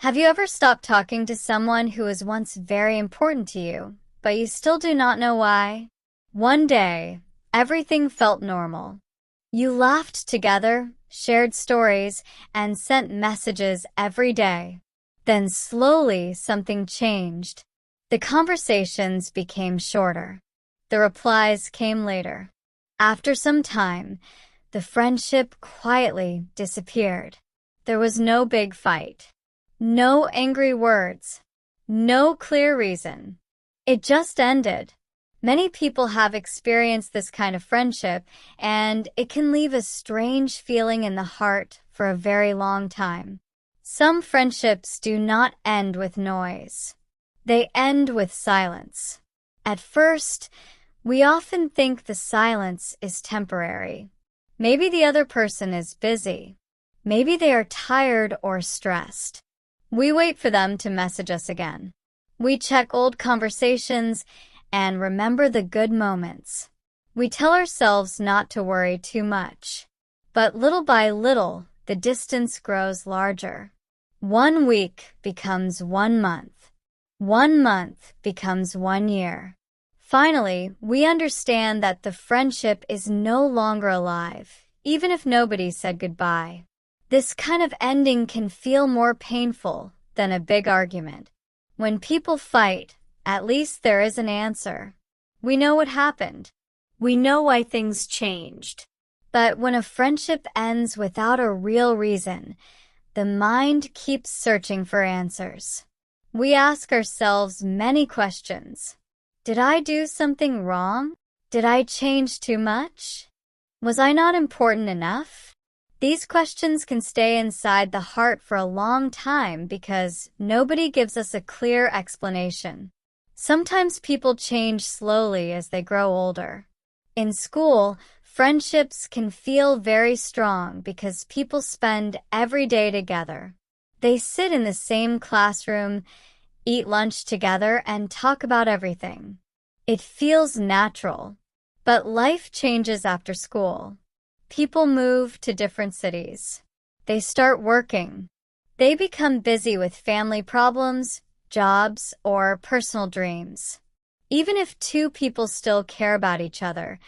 Have you ever stopped talking to someone who was once very important to you, but you still do not know why? One day, everything felt normal. You laughed together, shared stories, and sent messages every day. Then slowly something changed. The conversations became shorter. The replies came later. After some time, the friendship quietly disappeared. There was no big fight. No angry words. No clear reason. It just ended. Many people have experienced this kind of friendship, and it can leave a strange feeling in the heart for a very long time. Some friendships do not end with noise. They end with silence. At first, we often think the silence is temporary. Maybe the other person is busy. Maybe they are tired or stressed. We wait for them to message us again. We check old conversations and remember the good moments. We tell ourselves not to worry too much. But little by little, the distance grows larger. 1 week becomes 1 month. 1 month becomes 1 year. Finally, we understand that the friendship is no longer alive, even if nobody said goodbye. This kind of ending can feel more painful than a big argument. When people fight, at least there is an answer. We know what happened. We know why things changed. But when a friendship ends without a real reason, the mind keeps searching for answers. We ask ourselves many questions. Did I do something wrong? Did I change too much? Was I not important enough? These questions can stay inside the heart for a long time because nobody gives us a clear explanation. Sometimes people change slowly as they grow older. In school, friendships can feel very strong because people spend every day together. They sit in the same classroom, eat lunch together, and talk about everything. It feels natural. But life changes after school. People move to different cities. They start working. They become busy with family problems, jobs, or personal dreams. Even if two people still care about each other,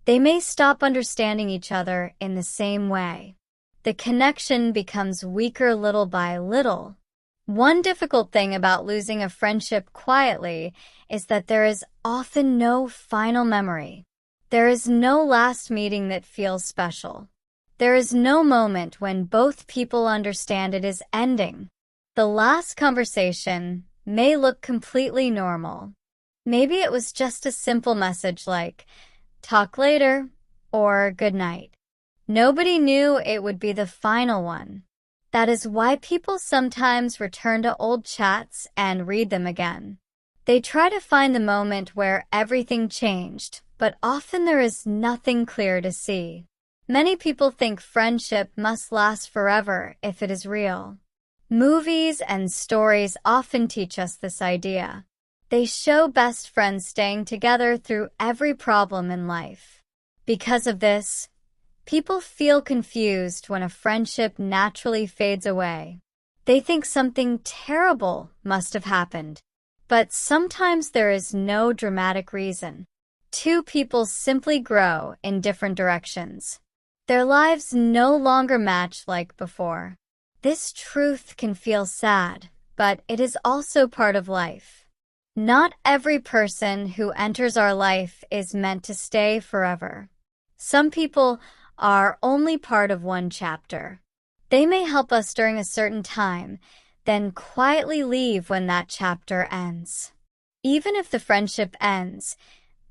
they may stop understanding each other in the same way. The connection becomes weaker little by little. One difficult thing about losing a friendship quietly is that there is often no final memory. There is no last meeting that feels special. There is no moment when both people understand it is ending. The last conversation may look completely normal. Maybe it was just a simple message like, "Talk later," or "Good night." Nobody knew it would be the final one. That is why people sometimes return to old chats and read them again. They try to find the moment where everything changed, but often there is nothing clear to see. Many people think friendship must last forever if it is real. Movies and stories often teach us this idea. They show best friends staying together through every problem in life. Because of this, people feel confused when a friendship naturally fades away. They think something terrible must have happened. But sometimes there is no dramatic reason. Two people simply grow in different directions. Their lives no longer match like before. This truth can feel sad, but it is also part of life. Not every person who enters our life is meant to stay forever. Some people are only part of one chapter. They may help us during a certain time, then quietly leave when that chapter ends. Even if the friendship ends,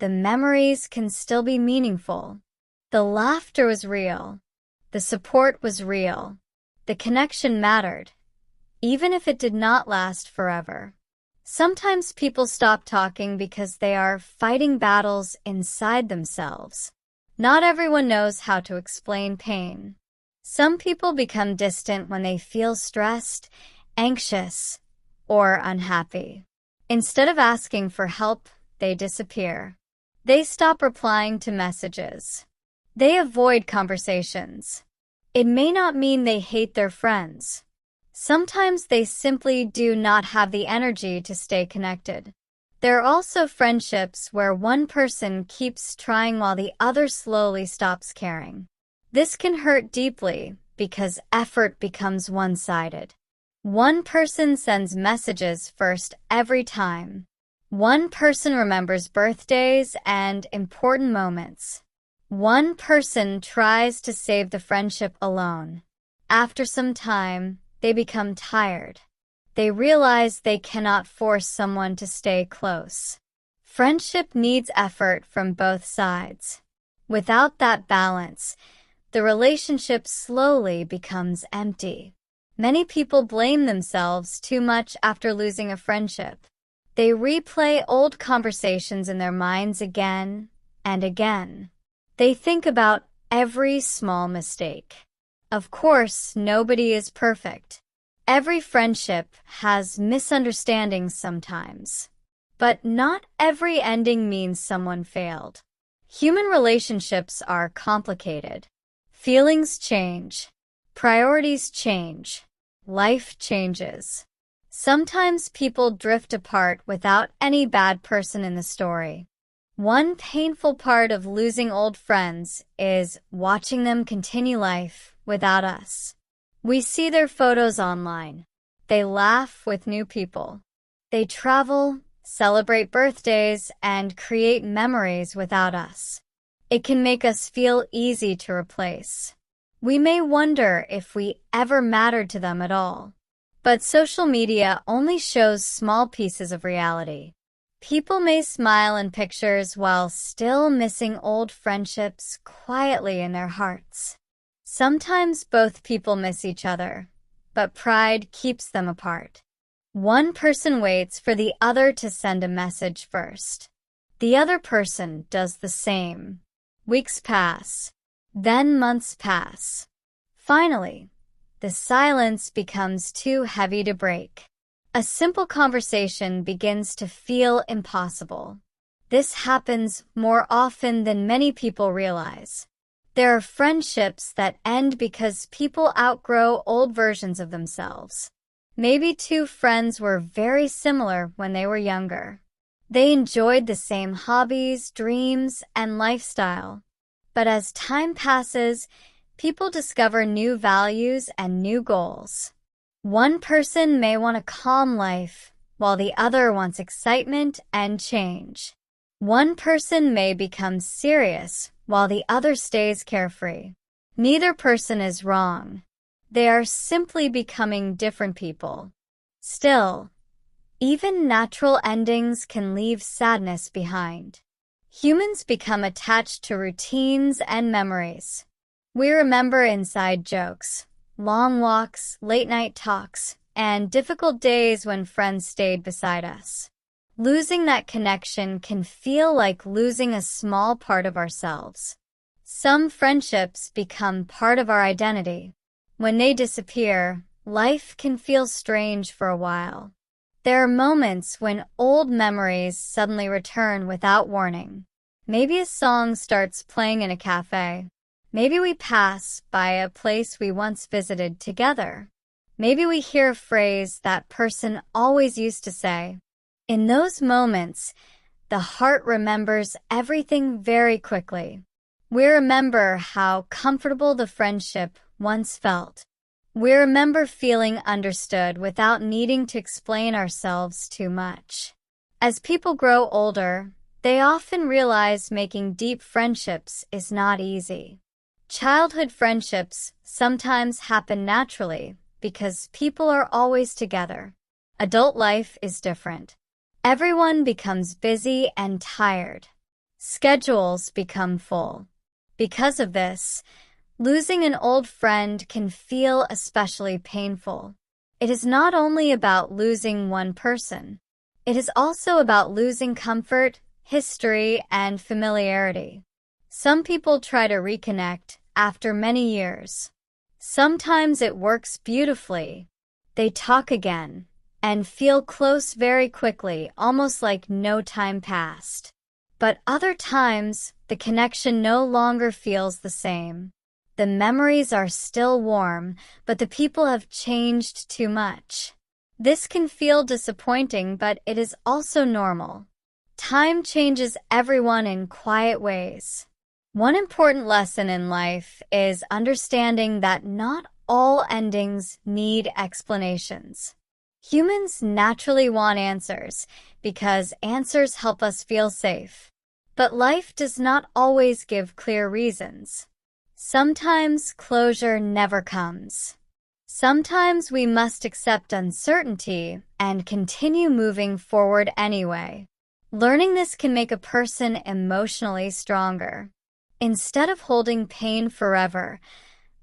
the memories can still be meaningful. The laughter was real. The support was real. The connection mattered, even if it did not last forever. Sometimes people stop talking because they are fighting battles inside themselves. Not everyone knows how to explain pain. Some people become distant when they feel stressed, anxious, or unhappy. Instead of asking for help, they disappear. They stop replying to messages. They avoid conversations. It may not mean they hate their friends. Sometimes they simply do not have the energy to stay connected. There are also friendships where one person keeps trying while the other slowly stops caring. This can hurt deeply because effort becomes one-sided. One person sends messages first every time. One person remembers birthdays and important moments. One person tries to save the friendship alone. After some time, they become tired. They realize they cannot force someone to stay close. Friendship needs effort from both sides. Without that balance, the relationship slowly becomes empty. Many people blame themselves too much after losing a friendship. They replay old conversations in their minds again and again. They think about every small mistake. Of course, nobody is perfect. Every friendship has misunderstandings sometimes. But not every ending means someone failed. Human relationships are complicated. Feelings change. Priorities change. Life changes. Sometimes people drift apart without any bad person in the story. One painful part of losing old friends is watching them continue life without us. We see their photos online. They laugh with new people. They travel, celebrate birthdays, and create memories without us. It can make us feel easy to replace. We may wonder if we ever mattered to them at all. But social media only shows small pieces of reality. People may smile in pictures while still missing old friendships quietly in their hearts. Sometimes both people miss each other, but pride keeps them apart. One person waits for the other to send a message first. The other person does the same. Weeks pass. Then months pass. Finally, the silence becomes too heavy to break. A simple conversation begins to feel impossible. This happens more often than many people realize. There are friendships that end because people outgrow old versions of themselves. Maybe two friends were very similar when they were younger. They enjoyed the same hobbies, dreams, and lifestyle. But as time passes, people discover new values and new goals. One person may want a calm life, while the other wants excitement and change. One person may become serious, while the other stays carefree. Neither person is wrong. They are simply becoming different people. Still, even natural endings can leave sadness behind. Humans become attached to routines and memories. We remember inside jokes, long walks, late-night talks, and difficult days when friends stayed beside us. Losing that connection can feel like losing a small part of ourselves. Some friendships become part of our identity. When they disappear, life can feel strange for a while. There are moments when old memories suddenly return without warning. Maybe a song starts playing in a cafe. Maybe we pass by a place we once visited together. Maybe we hear a phrase that person always used to say. In those moments, the heart remembers everything very quickly. We remember how comfortable the friendship once felt. We remember feeling understood without needing to explain ourselves too much. As people grow older, they often realize making deep friendships is not easy. Childhood friendships sometimes happen naturally because people are always together. Adult life is different. Everyone becomes busy and tired. Schedules become full. Because of this, losing an old friend can feel especially painful. It is not only about losing one person. It is also about losing comfort, history, and familiarity. Some people try to reconnect after many years. Sometimes it works beautifully. They talk again and feel close very quickly, almost like no time passed. But other times, the connection no longer feels the same. The memories are still warm, but the people have changed too much. This can feel disappointing, but it is also normal. Time changes everyone in quiet ways. One important lesson in life is understanding that not all endings need explanations. Humans naturally want answers because answers help us feel safe. But life does not always give clear reasons. Sometimes closure never comes. Sometimes we must accept uncertainty and continue moving forward anyway. Learning this can make a person emotionally stronger. Instead of holding pain forever,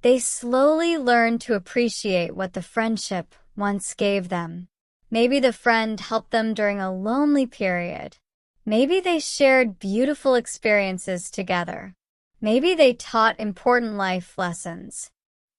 they slowly learn to appreciate what the friendship once gave them. Maybe the friend helped them during a lonely period. Maybe they shared beautiful experiences together. Maybe they taught important life lessons.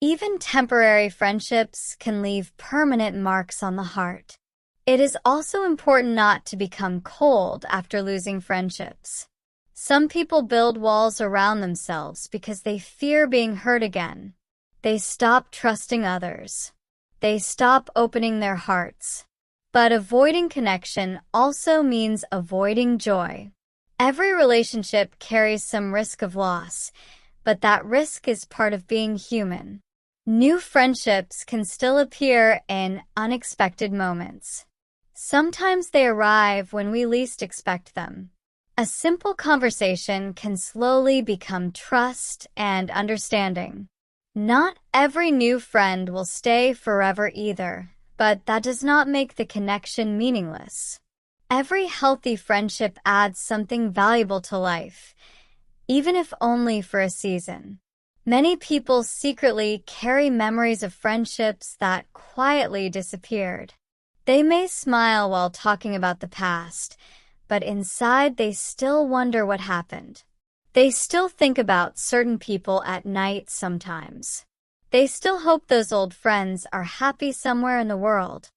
Even temporary friendships can leave permanent marks on the heart. It is also important not to become cold after losing friendships. Some people build walls around themselves because they fear being hurt again. They stop trusting others. They stop opening their hearts. But avoiding connection also means avoiding joy. Every relationship carries some risk of loss, but that risk is part of being human. New friendships can still appear in unexpected moments. Sometimes they arrive when we least expect them. A simple conversation can slowly become trust and understanding. Not every new friend will stay forever either, but that does not make the connection meaningless. Every healthy friendship adds something valuable to life, even if only for a season. Many people secretly carry memories of friendships that quietly disappeared. They may smile while talking about the past, but inside they still wonder what happened. They still think about certain people at night sometimes. They still hope those old friends are happy somewhere in the world.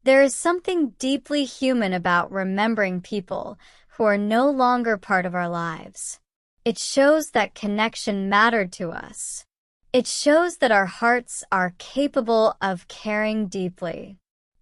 There is something deeply human about remembering people who are no longer part of our lives. It shows that connection mattered to us. It shows that our hearts are capable of caring deeply.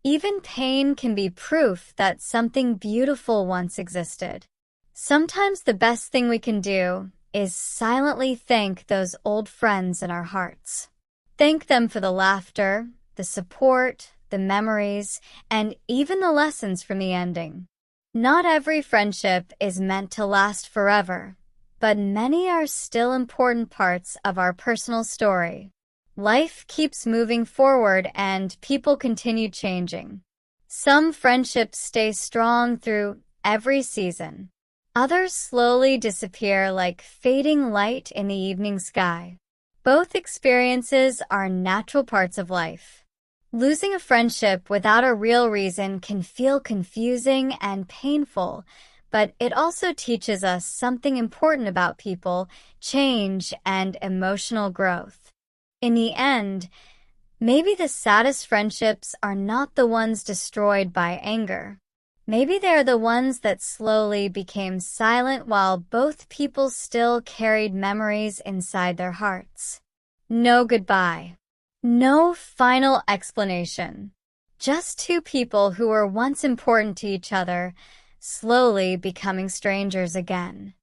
Even pain can be proof that something beautiful once existed. Sometimes the best thing we can do is silently thank those old friends in our hearts. Thank them for the laughter, the support, the memories, and even the lessons from the ending. Not every friendship is meant to last forever, but many are still important parts of our personal story. Life keeps moving forward and people continue changing. Some friendships stay strong through every season. Others slowly disappear like fading light in the evening sky. Both experiences are natural parts of life. Losing a friendship without a real reason can feel confusing and painful, but it also teaches us something important about people, change, and emotional growth. In the end, maybe the saddest friendships are not the ones destroyed by anger. Maybe they are the ones that slowly became silent while both people still carried memories inside their hearts. No goodbye. No final explanation. Just two people who were once important to each other, slowly becoming strangers again.